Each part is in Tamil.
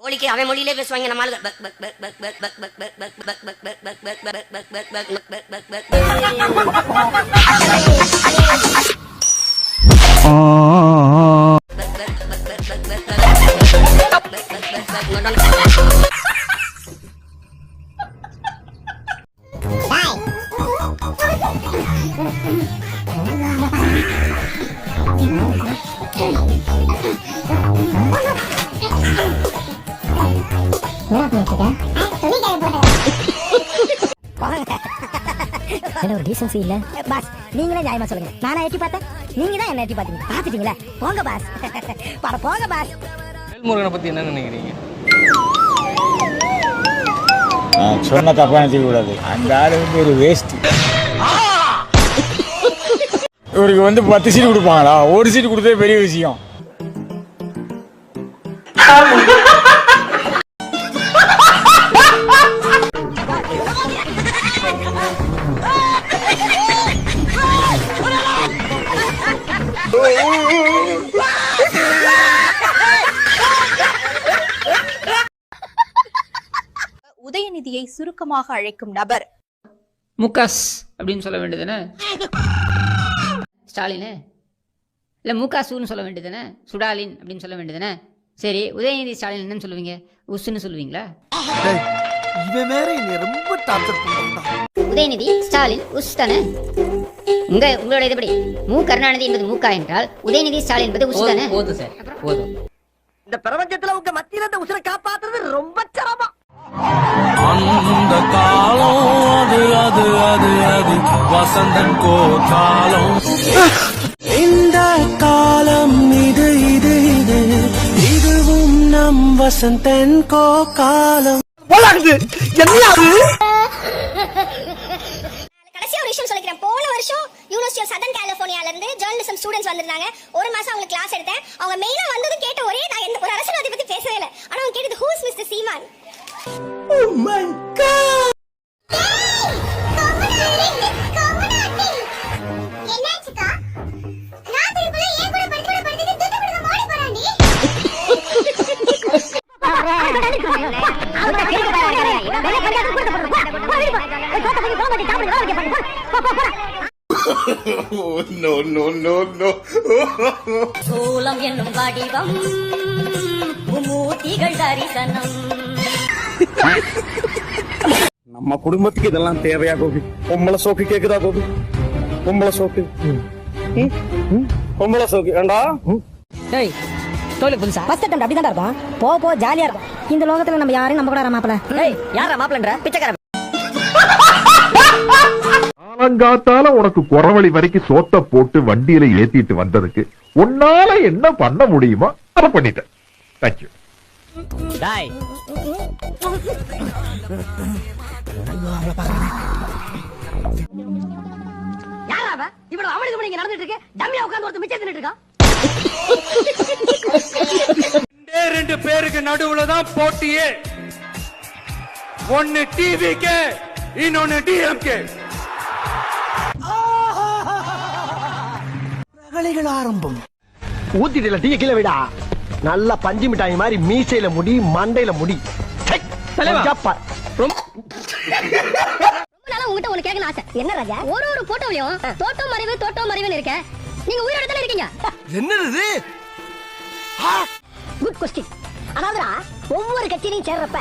கோழிக்கு அவன் மொழியிலே பேசுவாங்க நம்ம ஆளுங்க. என்ன ஒரு டீசன்சி இல்ல பாஸ், நீங்களே நியாயமா சொல்லுங்க. நானா எட்டி பார்த்தேன், நீங்க தான் என்ன எட்டி பாத்தீங்க. பாத்துட்டீங்களா? போங்க பாஸ், பட போங்க பாஸ். வேல்முருகனை பத்தி என்ன நினைக்கிறீங்க? சொன்ன தப்பா நினைக்க கூடாது. அந்த ஆளு ஒரு வேஸ்ட். இவருக்கு 10 சீட் கொடுப்பாங்களா? ஒரு சீட் கொடுத்தே பெரிய விஷயம். உதயநிதியை சுருக்கமாக அழைக்கும் நபர் முகாஸ் அப்படின்னு சொல்ல வேண்டியதுன்னு ஸ்டாலின் இல்லை முகாசூன்னு சொல்ல வேண்டியதுன்னு சுடாலின் அப்படின்னு சொல்ல வேண்டியதுன்னு. சரி, உதயநிதி ஸ்டாலின் என்னன்னு சொல்லுவீங்க? உஸ்ன்னு சொல்லுவீங்களா? உதயநிதி ஸ்டாலின் உஸ் தானே. உங்களோட இதுபடி மு கருணாநிதி என்பது மூக்கா என்றால் உதயநிதி ஸ்டாலின் என்பது உஸ் தானே. போதும் சார், போதும். இந்த பிரபஞ்சத்துல உங்க மத்தியில இந்த உசுரை காப்பாத்துறது ரொம்ப சிரமம். அந்த காலம் அது அது அது அது வசந்தன் கோ காலம். இந்த காலம் இது இது இது இதுவும் நம் வசந்தன் கோ காலம். கடைசியா ஒரு விஷயம் சொல்லிக்கிறேன். போன வருஷம் யூனிவர்சிட்டி ஆஃப் சதர்ன் கலிபோர்னியால இருந்து ஜர்னலிசம் ஸ்டூடெண்ட்ஸ் வந்திருந்தாங்க. ஒரு மாசம் அவங்க கிளாஸ் எடுத்தேன். அவங்க மெயினா வந்தது கேட்ட ஒரே, நான் எந்த ஒரு அரசியல்வாதி பத்தி பேசவே இல்லை, ஆனா அவங்க கேட்டது who is mister Seeman. Oh my God! No, no, no, no. சோளம் என்னும் வடிவம் மூர்த்திகள் தரிசனம். நம்ம குடும்பத்துக்கு இதெல்லாம் தேவையா கோபி? பொம்பளை சோக்கு கேக்குதா கோபி? பொம்பளை சோக்கு, பொம்பளை சோக்கு வேண்டா. டேய், தோலுக்கு புதுசா ஃபர்ஸ்ட் அட்டெம்ப்ட் அப்படி தான் இருக்கும். போ ஜாலியா இருக்கும். இந்த லோகத்துல நம்ம யாரையும் நம்ப கூட மாப்பிள. டேய், யாரா மாப்பிளன்ற? பிச்சைக்காரன். காலங்காத்தால உனக்கு குறவழி வரைக்கும் சோத்த போட்டு வண்டியில ஏத்திட்டு வந்ததுக்கு உன்னால என்ன பண்ண முடியுமோ அதை பண்ணிட்டேன். தேங்க்யூ. டாய், யாராவ இவ்வளவு அவளுக்கு மணிங்க நடந்துட்டு இருக்கு? டம்மியா உட்கார்ந்து ஒருத்தர் மிச்சம் தின்னுட்டு இருக்கான். ரெண்டு பேருக்கு நடுவுல தான் போட்டியே. ஒன்னு டிவிகே, இன்னொன்னு டிஎம்கே. ஆரம்பம் ஊத்திட்டுல டீ கீழே விடா. நல்ல பஞ்சு மிட்டாய் மாதிரி மீசையில முடி, மண்டையில முடி. உங்ககிட்ட ஒண்ணு கேட்கணும் ஆசை. என்ன ராஜா? ஒரு போட்டோலயும் தோட்டம் மறைவுன்னு இருக்க. நீங்க உயிரோட தானே இருக்கீங்க? என்னது? Good question. அதாவதுடா, ஒவ்வொரு கட்சியிலையும் சேர்றப்ப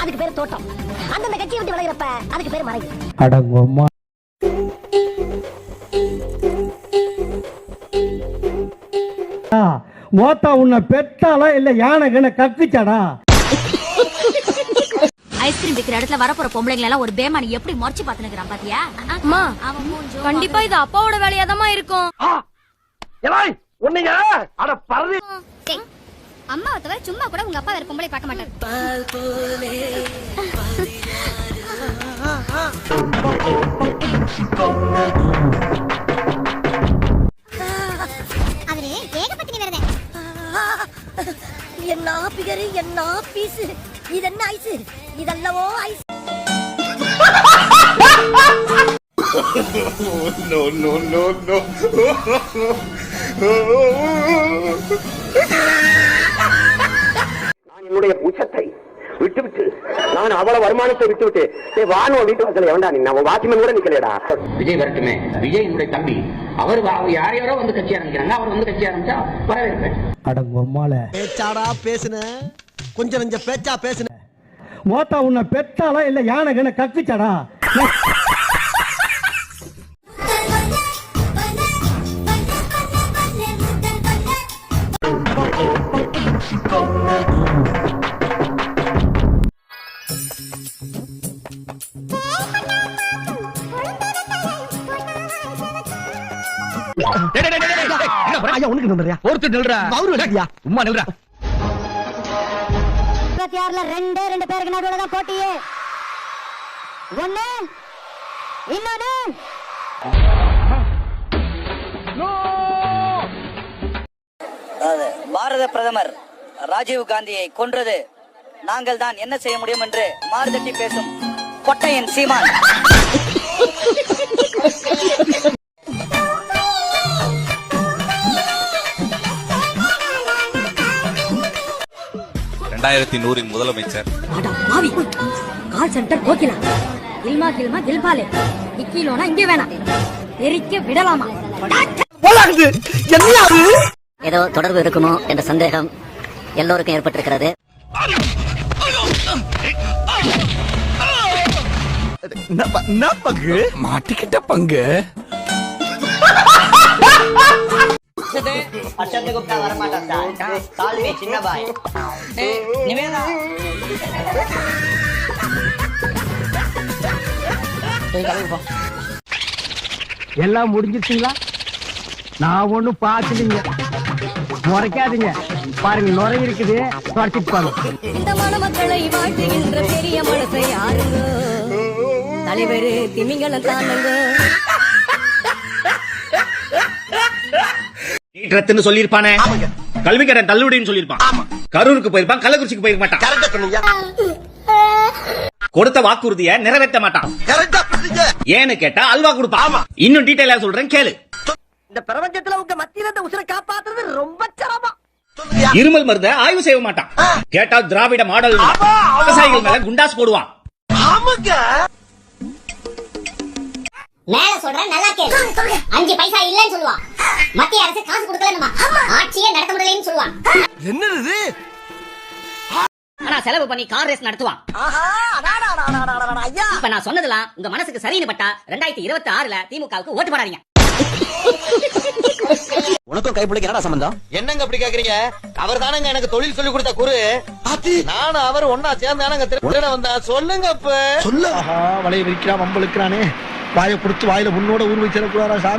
அதுக்கு பேரு தோட்டம், அந்தந்த கட்சியை விட்டு விலகிறப்ப அதுக்கு பேரு மறைவு. அடங்கம்மா. மோத்தா உன்னை பெத்தாலா இல்ல யானை கக்குச்சாடா? ஐஸ்கிரீம் விக்கிற இடத்துல வரப்போற பொம்பளைங்களை எல்லாம் ஒரு பேமானி எப்படி மறைச்சு பாத்துனுக்குறான் பாத்தியா? அம்மா, கண்டிப்பா இது அப்பாவோட வேலையாதாம்மா இருக்கும். அம்மாவை தவிர சும்மா கூட உங்க அப்பா வேற பொம்பளை பார்க்க மாட்டாரு. அவரு ஏகப்பத்தினி வரதே. என்ன பிகரு, என்ன பீஸ், இது என்ன ஐஸ்? இதல்லவோ ice. No, no, no, no. என்னுடைய உச்சத்தை விட்டுவிட்டு நான் அவ்வளவு வருமானத்தை விட்டுவிட்டு வானுவ வீட்டு வாசல எவன்டா நீ நம்ம வாட்ச்மேன் கூட நிக்கலடா. விஜய் வரட்டுமே, விஜய் என்னுடைய தம்பி, அவர் யாரையாரோ வந்து கட்சி ஆரம்பிக்கிறாங்க, அவர் வந்து கட்சி ஆரம்பிச்சா வரவேற்பேன். அடங்கொம்மால பேச்சாடா பேசுன, கொஞ்சம் நெஞ்ச பேச்சா பேசுன. மோத்தா உன்னை பெத்தாலா இல்ல யானை கண்ண கக்குச்சாடா? உம்மா நில்றா. 26ல ரெண்டு பேருக்கு நடுவுல தான் போட்டியே. ஒண்ணு இன்னொன்னு பாரத பிரதமர் ராஜீவ் காந்தியை கொன்றது நாங்கள் தான், என்ன செய்ய முடியும் என்று மாறுதட்டி பேசும் கொட்டையன் சீமான். முதலமைச்சர் கால் சென்டர் கோகிலா கில்மா கில்பாலே இக்கிலோனா இங்கே வேணாம் எரிக்க விடலாமா? ஏதோ தொடர்பு இருக்குமோ என்ற சந்தேகம் எல்லோருக்கும் ஏற்பட்டிருக்கிறது. மாட்டிக்கிட்ட பங்கு. அர்ஷத் குப்தா வரமாட்டான் சார், கால்வே சின்ன பாய். நிவேதா எல்லாம் முடிஞ்சிருச்சுங்களா? நான் ஒண்ணு பாத்துட்டீங்க, முறைக்காதீங்க. பாருங்க நுரை இருக்குது, தொடச்சிட்டு பாருங்க. இந்த மணமக்களை வாழ்த்துகின்ற பெரிய மனசை யாருங்க? தலைவர் திமிங்கலம் தானுங்க. நீட்ரத்துன்னு சொல்லியிருப்பானே, கல்வி கடன் தள்ளுபடின்னு சொல்லியிருப்பான், கரூருக்கு போயிருப்பான், கள்ளக்குறிச்சிக்கு போயிருக்க மாட்டான், கொடுத்த வாக்குறுதியை நிறைவேற்ற மாட்டான். ஏன்னு கேட்டா அல்வா கொடுப்பான். இன்னும் டீடைலா சொல்றேன் கேளு. இந்த பிரபஞ்சத்துல உங்க மத்தியில இந்த உசுரை காப்பாத்துறது ரொம்ப சிரமம். இருமல் மருந்த ஆய்வு செய்ய மாட்டான். கேட்டா திராவிட மாடல் விவசாயிகள் மேல குண்டாஸ் போடுவான். மேல சொல்றேன் நல்லா கேளு. 5 பைசா இல்லன்னு சொல்லுவான். மத்திய அரசு காசு கொடுக்கலன்னு ஆட்சியே நடத்த முடியலன்னு சொல்லுவான். என்னது? ஆனா செலவு பண்ணி கார் ரேஸ் நடத்துவான். இப்ப நான் சொன்னதெல்லாம் உங்க மனசுக்கு சரின்னு பட்டா 2026ல திமுகவுக்கு ஓட்டு போடாதீங்க. உனக்கும் கைப்பிடிக்க என்னடா சம்பந்தம்? என்னங்க அப்படி கேக்குறீங்க? அவர் தானங்க எனக்கு தொழில் சொல்லி கொடுத்த குரு. நானும் அவர் ஒன்னா சேர்ந்தானங்க திருட வந்தா. சொல்லுங்க அப்ப. சொல்ல. வலைய விரிக்கிறான், வம்பளுக்கிறானே. வாயை கொடுத்து வாயில முன்னோட ஊர் வச்சிடக்கூடாதா சாமி?